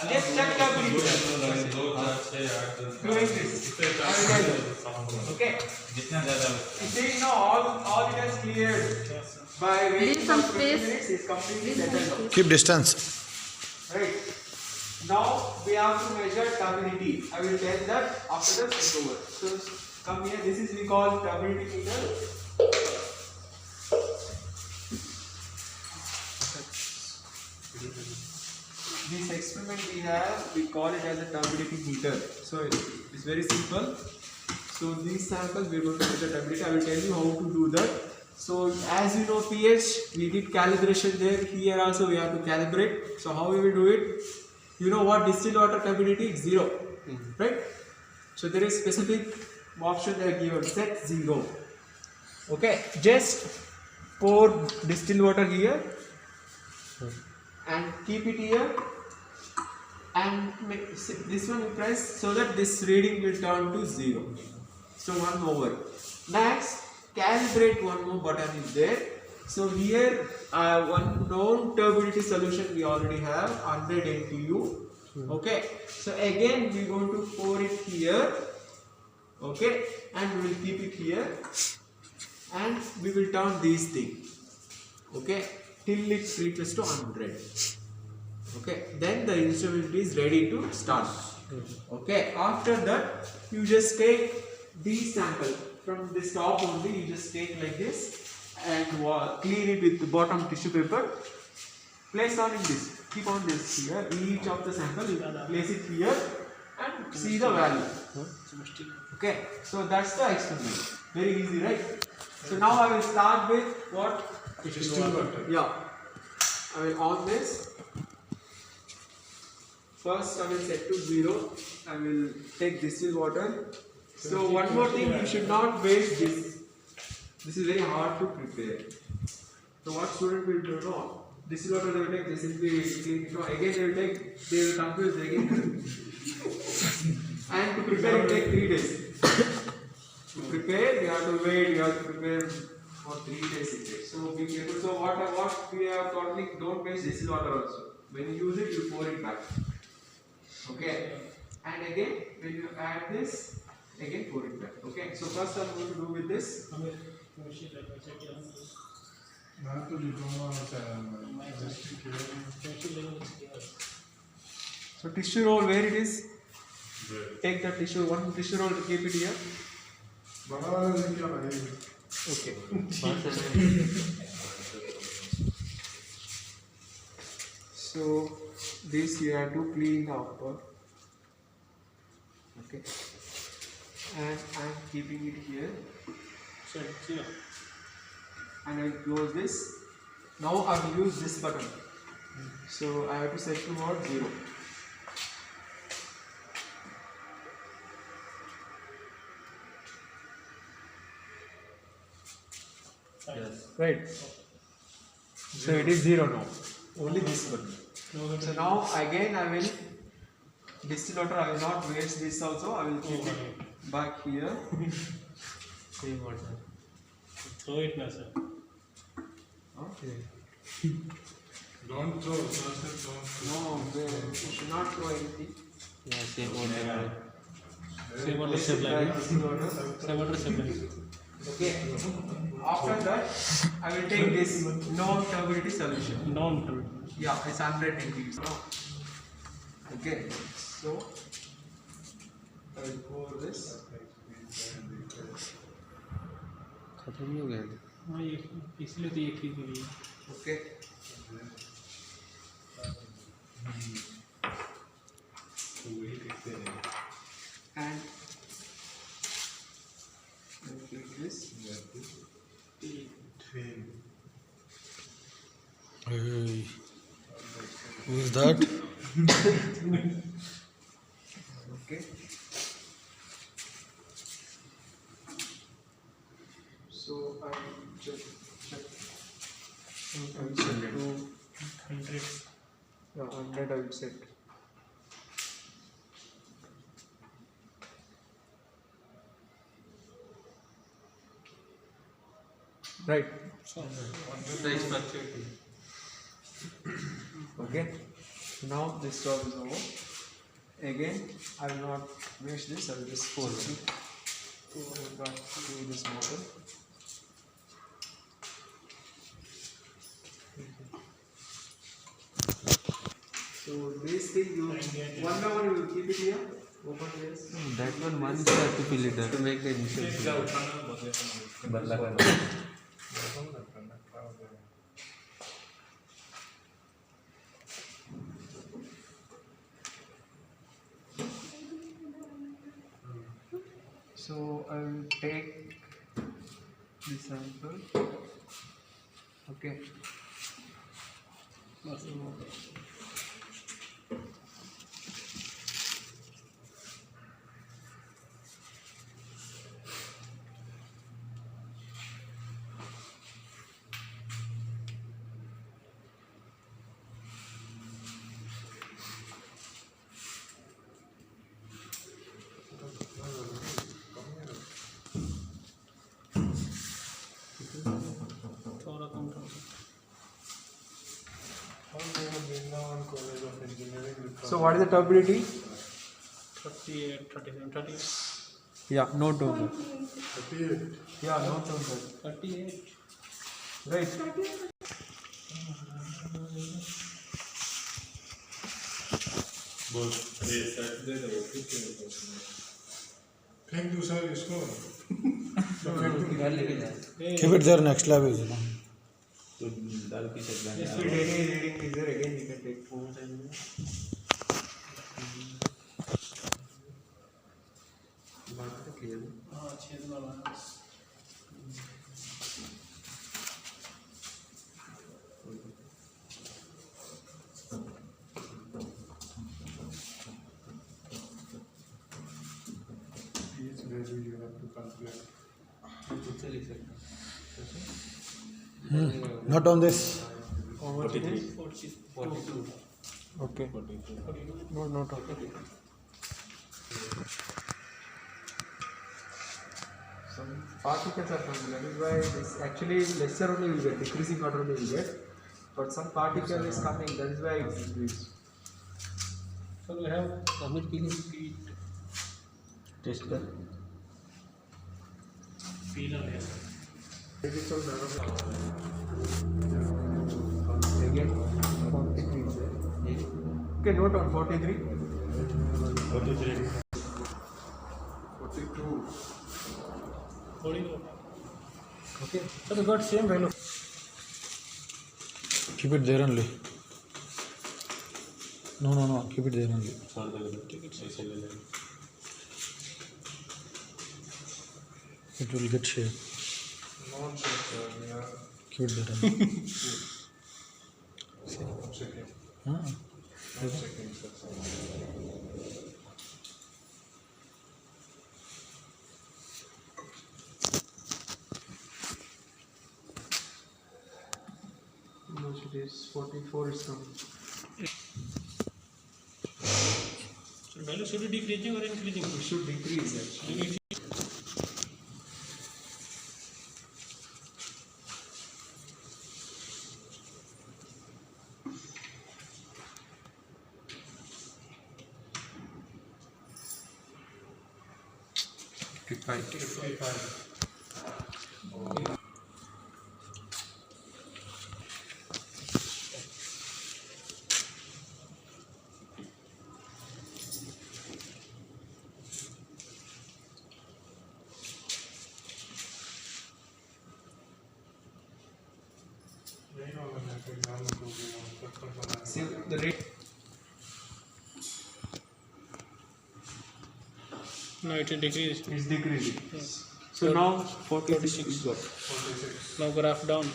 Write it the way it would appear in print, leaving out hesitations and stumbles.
Just check turbidity. Doing this. I will tell you. Okay. You see now all it has cleared by waiting for 20 minutes is completely settled. Keep distance. Right. Now we have to measure turbidity. I will tell that after the set over. So come here. This is we call turbidity meter. This experiment we have, we call it as a turbidity meter. So it's very simple. So these samples we are going to measure turbidity. I will tell you how to do that. So as you know pH, we did calibration there. Here also we have to calibrate. So how we will do it? You know what distilled water turbidity is 0, right? So there is specific option there given, set 0. Okay, just pour distilled water here and keep it here, and this one you press so that this reading will turn to 0. So 1 over. Next, calibrate one more button is there. So here one known turbidity solution we already have 100 NTU. Okay. So again we are going to pour it here. Okay, and we will keep it here, and we will turn these things. Okay, till it reaches to 100. Okay, then the instrument is ready to start. Okay, after that you just take these sample from this top only. You just take like this and clean it with the bottom tissue paper. Place on in this. Keep on this here. Each of the sample you place it here and see the value. Okay, so that's the experiment. Very easy, right? So now I will start with what? Distilled water. Yeah. I will on this. First I will set to 0. I will take distilled water. So one more thing, you should not waste this. This is very hard to prepare. So what student will do now? Distilled water they will take, this will be clean. No, again they will confuse again. And to prepare it take 3 days. To prepare, you have to wait, you have to prepare for 3 days it takes. So be careful. So what we have totally don't waste distilled water also. When you use it, you pour it back. Okay. And again, when you add this, again pour it back. Okay. So first I'm going to do with this. So tissue roll, where it is? Take the tissue, one tissue roll to keep it here. Okay. So this you have to clean the upper. Okay. And I am keeping it here. And I will close this. Now I will use this button. So I have to set to what? 0. Yes. Right. So it is 0 now. Only this button. So now again I will distill water. I will not waste this also. I will keep it back here. Same water. Throw it now, sir. Okay. Don't throw. No, you should not throw anything. Yeah, same water. Same water, This same is like like distill water. Same water, same like Okay. After that, I will take this known turbidity solution. Non-true. Yeah, it's 100 degrees. Okay. So I will pour this. खत्म नहीं हो गया हाँ ये इसलिए तो ये ठीक हुई Okay. And I will take this. Hey, who is that? Okay. So I will check. I will set to 100 100. I will set. Right. Size fluctuating. Okay. So now this job is over. Again, I will not finish this. I will just forward it. Do this motor. So this thing you 1 hour you will keep it here. Open this. That one once you have to fill it up to make the initial fill. So I will take the sample. Okay. थोड़ा कम था So what is the turbidity? 38 37 38 Yeah, no total. Yeah, no total. 38 Right. फेंक दो sir इसको Keep it there, next lab is now. If any reading is there, again you can take phones and हाँ छेद वाला each value you have to calculate. Not on this. 42 okay. No, not okay. Some particles are coming. That is why this actually lesser only will get, decreasing order only will get. But some particle is coming. That is why it increased. so we have submit feed Tester. feel on here Again, 43 is there. Okay, note on 43. 42. 42 Okay. so we got same value Keep it there only. No. Keep it there only. It will get shape. Non-sector, yeah. Keep it there only. Second. Ah. Non-second, sir. No, it is 44 is coming. so value should be decreasing or increasing It should decrease actually. नहीं होगा ना तो exam को भी paper banana See the rate. no it is decreased It's decreasing. Yes. So now 46 is got. 46. now graph down